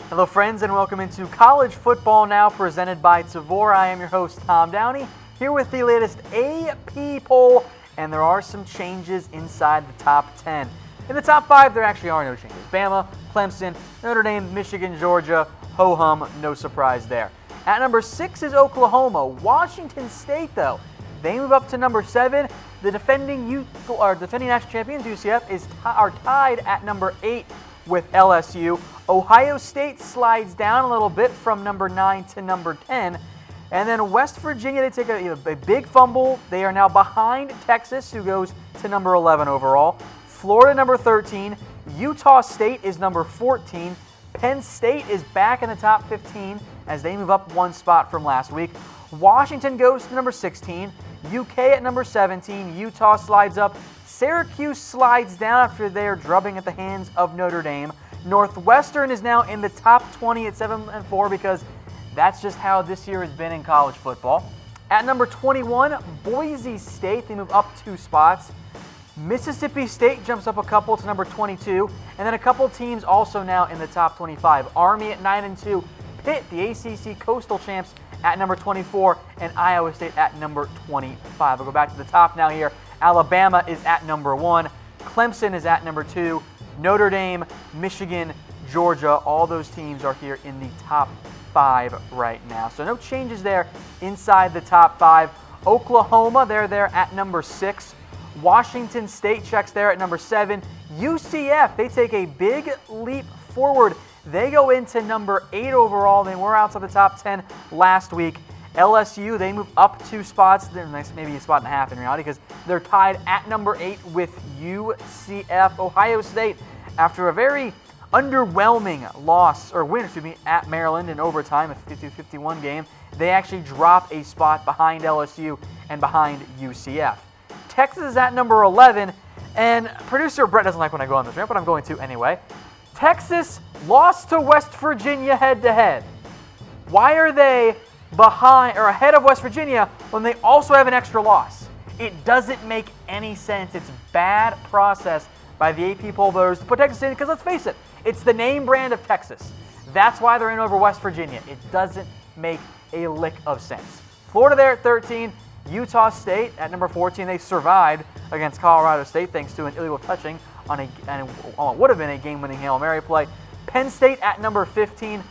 Hello friends, and welcome into College Football Now, presented by Tavor. I am your host, Tom Downey, here with the latest AP poll, and there are some changes inside the top 10. In the top 5, there actually are no changes. Bama, Clemson, Notre Dame, Michigan, Georgia, ho-hum, no surprise there. At number 6 is Oklahoma. Washington State, though, they move up to number 7. The defending national champions, UCF, are tied at number 8 with LSU. Ohio State slides down a little bit from number 9 to number 10. And then West Virginia, they take a big fumble. They are now behind Texas, who goes to number 11 overall. Florida, number 13. Utah State is number 14. Penn State is back in the top 15 as they move up one spot from last week. Washington goes to number 16. UK at number 17. Utah slides up. Syracuse slides down after their drubbing at the hands of Notre Dame. Northwestern is now in the top 20 at 7-4 because that's just how this year has been in college football. At number 21, Boise State, they move up 2 spots. Mississippi State jumps up a couple to number 22, and then a couple teams also now in the top 25. Army at 9-2, Pitt, the ACC Coastal Champs, at number 24, and Iowa State at number 25. We'll go back to the top now here. Alabama is at number 1. Clemson is at number 2. Notre Dame, Michigan, Georgia, all those teams are here in the top 5 right now. So no changes there inside the top 5. Oklahoma, they're there at number 6. Washington State checks there at number 7. UCF, they take a big leap forward. They go into number 8 overall. They were outside the top 10 last week. LSU, they move up 2 spots. They're maybe a spot and a half in reality because they're tied at number 8 with UCF. Ohio State, after a very underwhelming win at Maryland in overtime, a 50-51 game, they actually drop a spot behind LSU and behind UCF. Texas is at number 11, and producer Brett doesn't like when I go on this rant, but I'm going to anyway. Texas lost to West Virginia head-to-head. Why are they behind or ahead of West Virginia when they also have an extra loss? It doesn't make any sense. It's bad process by the AP poll voters to put Texas in because, let's face it, it's the name brand of Texas. That's why they're in over West Virginia. It doesn't make a lick of sense. Florida there at 13. Utah State at number 14. They survived against Colorado State thanks to an illegal touching on what would have been a game-winning Hail Mary play. Penn State at number 15.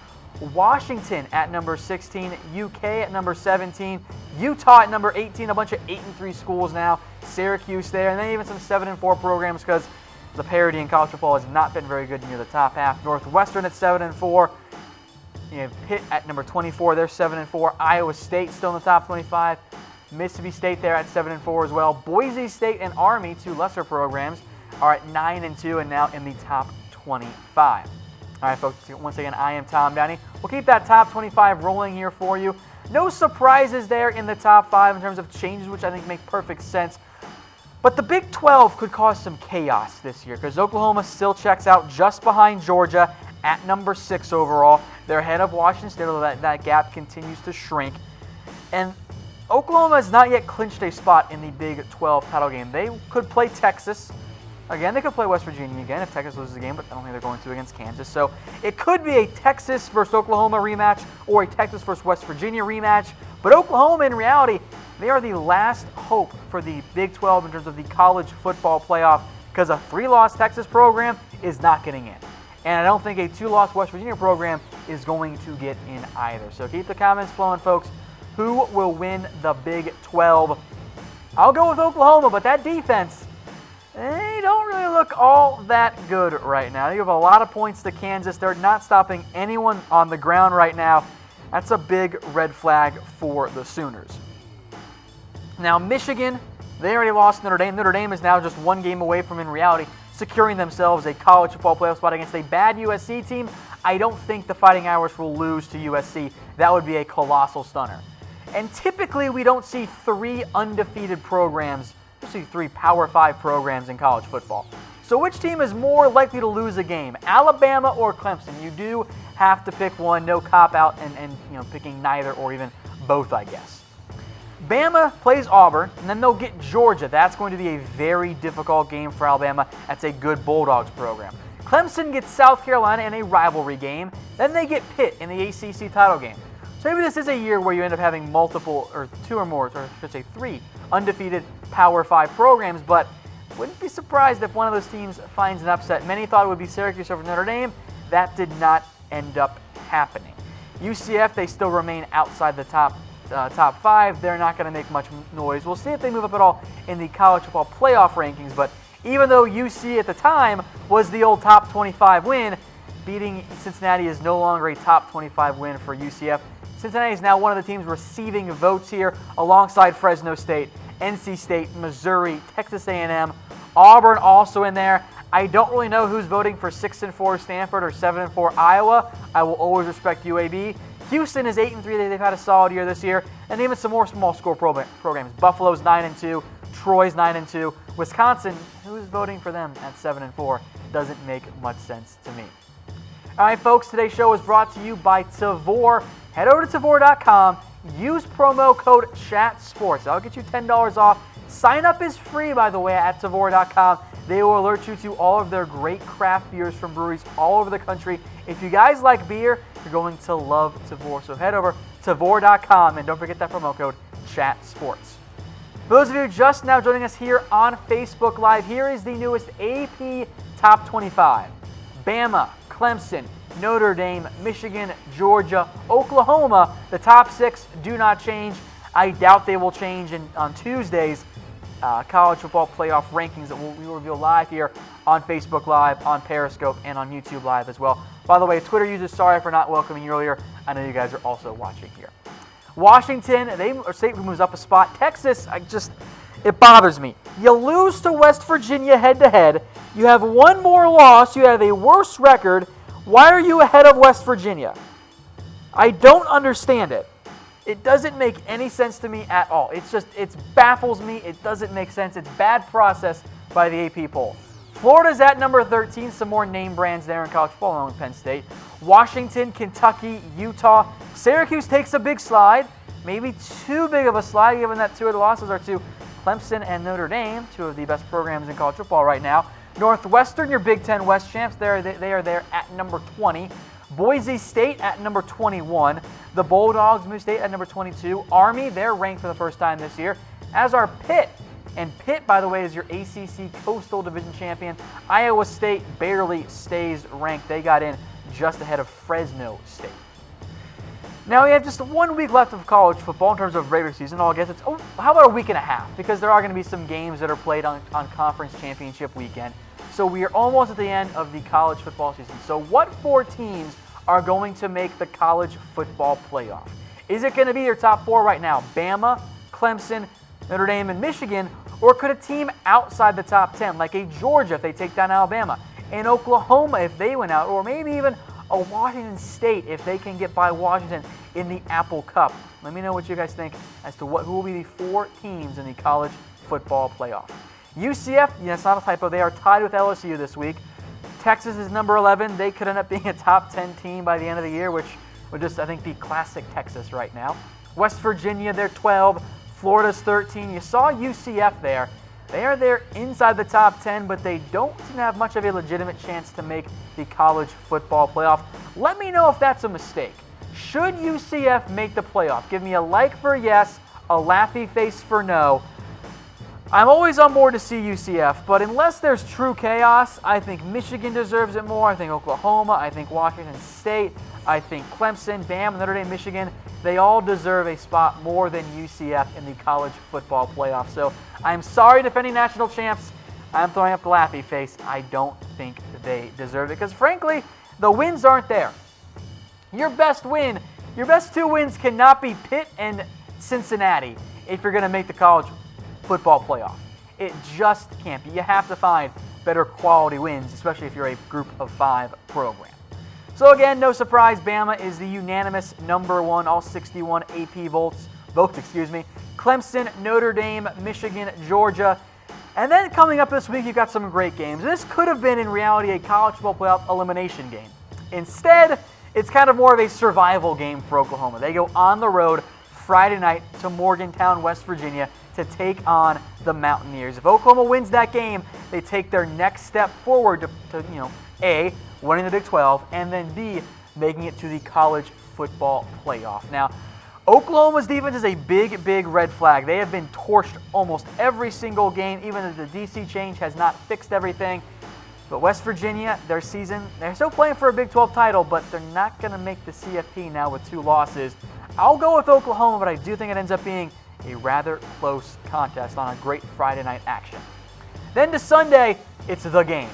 Washington at number 16, UK at number 17, Utah at number 18, a bunch of 8-3 schools now, Syracuse there, and then even some 7-4 programs because the parity in college football has not been very good near the top half. Northwestern at 7-4, you have Pitt at number 24, they're 7-4, Iowa State still in the top 25, Mississippi State there at 7-4 as well. Boise State and Army, 2 lesser programs, are at 9-2 and now in the top 25. All right, folks, once again, I am Tom Downey. We'll keep that top 25 rolling here for you. No surprises there in the top 5 in terms of changes, which I think make perfect sense. But the Big 12 could cause some chaos this year because Oklahoma still checks out just behind Georgia at number 6 overall. They're ahead of Washington State, although that gap continues to shrink. And Oklahoma has not yet clinched a spot in the Big 12 title game. They could play Texas. Again, they could play West Virginia again if Texas loses the game, but I don't think they're going to against Kansas. So it could be a Texas versus Oklahoma rematch or a Texas versus West Virginia rematch. But Oklahoma, in reality, they are the last hope for the Big 12 in terms of the college football playoff because a 3-loss Texas program is not getting in. And I don't think a 2-loss West Virginia program is going to get in either. So keep the comments flowing, folks. Who will win the Big 12? I'll go with Oklahoma, but that defense, they don't really look all that good right now. They give a lot of points to Kansas. They're not stopping anyone on the ground right now. That's a big red flag for the Sooners. Now, Michigan, they already lost Notre Dame. Notre Dame is now just 1 game away from, in reality, securing themselves a college football playoff spot against a bad USC team. I don't think the Fighting Irish will lose to USC. That would be a colossal stunner. And typically, we don't see 3 undefeated programs, especially 3 Power 5 programs in college football. So which team is more likely to lose a game, Alabama or Clemson? You do have to pick one, no cop-out, and picking neither or even both, I guess. Bama plays Auburn, and then they'll get Georgia. That's going to be a very difficult game for Alabama. That's a good Bulldogs program. Clemson gets South Carolina in a rivalry game. Then they get Pitt in the ACC title game. So maybe this is a year where you end up having multiple, or two or more, or I should say three, undefeated Power 5 programs, but wouldn't be surprised if one of those teams finds an upset. Many thought it would be Syracuse over Notre Dame. That did not end up happening. UCF, they still remain outside the top 5. They're not going to make much noise. We'll see if they move up at all in the college football playoff rankings, but even though UC at the time was the old top 25 win, beating Cincinnati is no longer a top 25 win for UCF. Cincinnati is now one of the teams receiving votes here alongside Fresno State, NC State, Missouri, Texas A&M, Auburn also in there. I don't really know who's voting for 6-4 Stanford or 7-4 Iowa. I will always respect UAB. Houston is 8-3. They've had a solid year this year. And even some more small school programs. Buffalo's 9-2. Troy's 9-2. Wisconsin, who's voting for them at 7-4? Doesn't make much sense to me. All right, folks, today's show is brought to you by Tavor. Head over to Tavor.com. Use promo code CHATSPORTS. That'll get you $10 off. Sign up is free, by the way, at Tavor.com. They will alert you to all of their great craft beers from breweries all over the country. If you guys like beer, you're going to love Tavor. So head over to Tavor.com and don't forget that promo code CHATSPORTS. For those of you just now joining us here on Facebook Live, here is the newest AP Top 25. Bama, Clemson, Notre Dame, Michigan, Georgia, Oklahoma. The top 6 do not change. I doubt they will change on Tuesday's college football playoff rankings that we will reveal live here on Facebook Live, on Periscope, and on YouTube Live as well. By the way, Twitter users, sorry for not welcoming you earlier. I know you guys are also watching here. Washington, State moves up a spot. Texas, it bothers me. You lose to West Virginia head-to-head. You have one more loss. You have a worse record. Why are you ahead of West Virginia? I don't understand it. It doesn't make any sense to me at all. It baffles me. It doesn't make sense. It's bad process by the AP poll. Florida's at number 13. Some more name brands there in college football along with Penn State. Washington, Kentucky, Utah. Syracuse takes a big slide. Maybe too big of a slide, given that two of the losses are to Clemson and Notre Dame, two of the best programs in college football right now. Northwestern, your Big Ten West champs, they are there at number 20. Boise State at number 21. The Bulldogs, Michigan State at number 22. Army, they're ranked for the first time this year, as are Pitt. And Pitt, by the way, is your ACC Coastal Division champion. Iowa State barely stays ranked. They got in just ahead of Fresno State. Now we have just 1 week left of college football in terms of regular season. How about a week and a half? Because there are going to be some games that are played on conference championship weekend. So we are almost at the end of the college football season. So what 4 teams are going to make the college football playoff? Is it going to be your top 4 right now? Bama, Clemson, Notre Dame, and Michigan? Or could a team outside the top 10, like a Georgia if they take down Alabama, and Oklahoma if they win out, or maybe even a Washington State if they can get by Washington in the Apple Cup? Let me know what you guys think as to who will be the 4 teams in the college football playoff. UCF, it's not a typo, they are tied with LSU this week. Texas is number 11. They could end up being a top 10 team by the end of the year, which would just, I think, be classic Texas right now. West Virginia, they're 12. Florida's 13. You saw UCF there. They are there inside the top 10, but they don't seem to have much of a legitimate chance to make the college football playoff. Let me know if that's a mistake. Should UCF make the playoff? Give me a like for yes, a laughy face for no. I'm always on board to see UCF, but unless there's true chaos, I think Michigan deserves it more. I think Oklahoma, I think Washington State, I think Clemson, Bama, Notre Dame, Michigan, they all deserve a spot more than UCF in the college football playoff. So I'm sorry, defending national champs. I'm throwing up the laughy face. I don't think they deserve it because, frankly, the wins aren't there. Your best 2 wins cannot be Pitt and Cincinnati if you're going to make the college football playoff. It just can't be. You have to find better quality wins, especially if you're a group of 5 program. So again, no surprise, Bama is the unanimous number 1, all 61 AP votes. Clemson, Notre Dame, Michigan, Georgia. And then coming up this week, you've got some great games. This could have been, in reality, a college football playoff elimination game. Instead, it's kind of more of a survival game for Oklahoma. They go on the road Friday night to Morgantown, West Virginia, to take on the Mountaineers. If Oklahoma wins that game, they take their next step forward to A, winning the Big 12, and then B, making it to the college football playoff. Now, Oklahoma's defense is a big, big red flag. They have been torched almost every single game, even as the DC change has not fixed everything. But West Virginia, their season, they're still playing for a Big 12 title, but they're not going to make the CFP now with 2 losses. I'll go with Oklahoma, but I do think it ends up being a rather close contest on a great Friday night action. Then to Sunday, it's the game.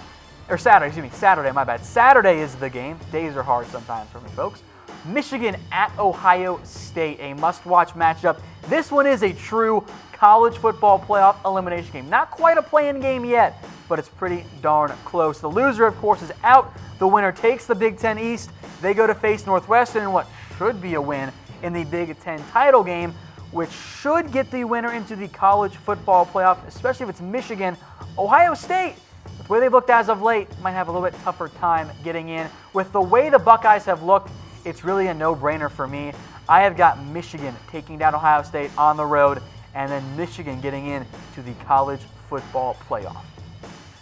Or Saturday, my bad. Saturday is the game. Days are hard sometimes for me, folks. Michigan at Ohio State, a must-watch matchup. This one is a true college football playoff elimination game. Not quite a play-in game yet, but it's pretty darn close. The loser, of course, is out. The winner takes the Big Ten East. They go to face Northwestern in what should be a win in the Big Ten title game, which should get the winner into the college football playoff, especially if it's Michigan. Ohio State, with the way they've looked as of late, might have a little bit tougher time getting in. With the way the Buckeyes have looked, it's really a no-brainer for me. I have got Michigan taking down Ohio State on the road, and then Michigan getting in to the college football playoff.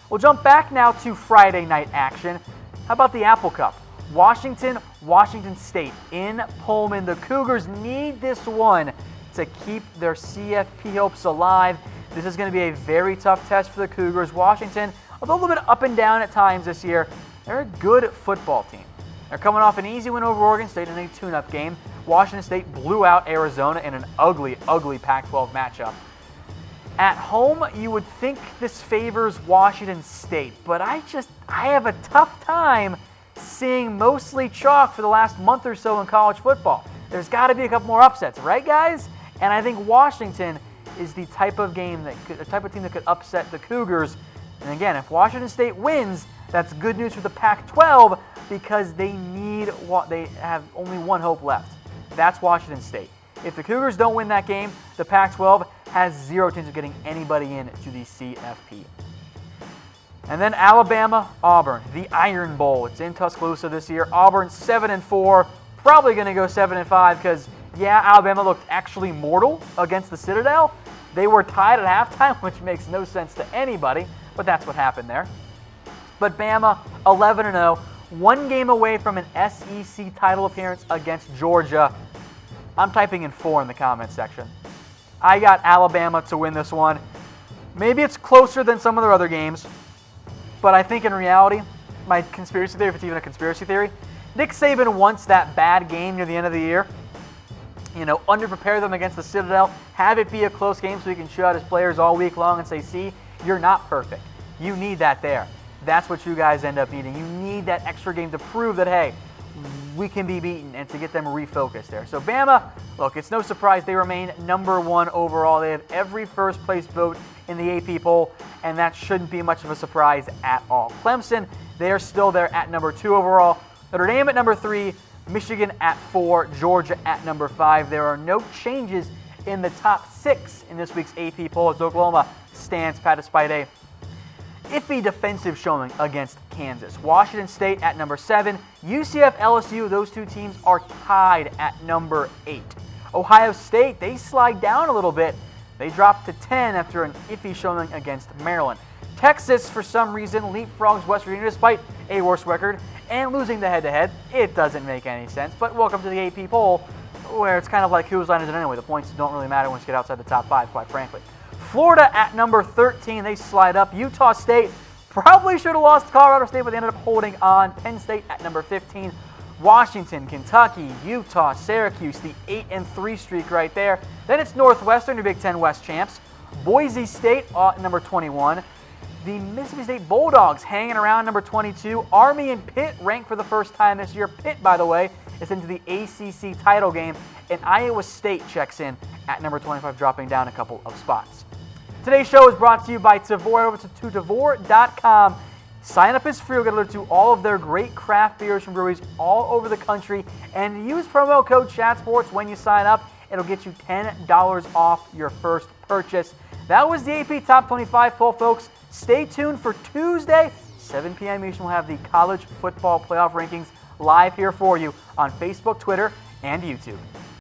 We'll jump back now to Friday night action. How about the Apple Cup? Washington State in Pullman. The Cougars need this one to keep their CFP hopes alive. This is going to be a very tough test for the Cougars. Washington, although a little bit up and down at times this year, they're a good football team. They're coming off an easy win over Oregon State in a tune-up game. Washington State blew out Arizona in an ugly, ugly Pac-12 matchup. At home, you would think this favors Washington State, but I have a tough time seeing mostly chalk for the last month or so in college football. There's got to be a couple more upsets, right, guys? And I think Washington is the type of team that could upset the Cougars. And again, if Washington State wins, that's good news for the Pac-12 because they have only one hope left. That's Washington State. If the Cougars don't win that game, the Pac-12 has 0 chance of getting anybody in to the CFP. And then Alabama-Auburn, the Iron Bowl. It's in Tuscaloosa this year. Auburn 7-4, probably going to go 7-5 because, yeah, Alabama looked actually mortal against the Citadel. They were tied at halftime, which makes no sense to anybody, but that's what happened there. But Bama, 11-0, 1 game away from an SEC title appearance against Georgia. I'm typing in 4 in the comments section. I got Alabama to win this one. Maybe it's closer than some of their other games, but I think in reality, my conspiracy theory, if it's even a conspiracy theory, Nick Saban wants that bad game near the end of the year. Underprepare them against the Citadel, have it be a close game so he can show out his players all week long and say, see, you're not perfect. You need that there. That's what you guys end up needing. You need that extra game to prove that, hey, we can be beaten and to get them refocused there. So Bama, look, it's no surprise they remain number 1 overall. They have every first place vote in the AP poll, and that shouldn't be much of a surprise at all. Clemson, they are still there at number 2 overall. Notre Dame at number 3, Michigan at 4, Georgia at number 5. There are no changes in the top 6 in this week's AP poll as Oklahoma stands pat despite a iffy defensive showing against Kansas. Washington State at number 7. UCF, LSU, those 2 teams are tied at number 8. Ohio State, they slide down a little bit. They dropped to 10 after an iffy showing against Maryland. Texas, for some reason, leapfrogs West Virginia despite a worse record and losing the head-to-head. It doesn't make any sense, but welcome to the AP poll where it's kind of like whose line is it anyway. The points don't really matter once you get outside the top 5, quite frankly. Florida at number 13, they slide up. Utah State probably should have lost to Colorado State, but they ended up holding on. Penn State at number 15. Washington, Kentucky, Utah, Syracuse, the 8-3 streak right there. Then it's Northwestern, your Big Ten West champs. Boise State at number 21. The Mississippi State Bulldogs hanging around number 22. Army and Pitt ranked for the first time this year. Pitt, by the way, is into the ACC title game. And Iowa State checks in at number 25, dropping down a couple of spots. Today's show is brought to you by Tavour. Over to Tavour.com. Sign up is free. You'll get alerted to all of their great craft beers from breweries all over the country. And use promo code ChatSports when you sign up. It'll get you $10 off your first purchase. That was the AP Top 25 poll, folks. Stay tuned for Tuesday, 7 p.m. Eastern. We'll have the college football playoff rankings live here for you on Facebook, Twitter, and YouTube.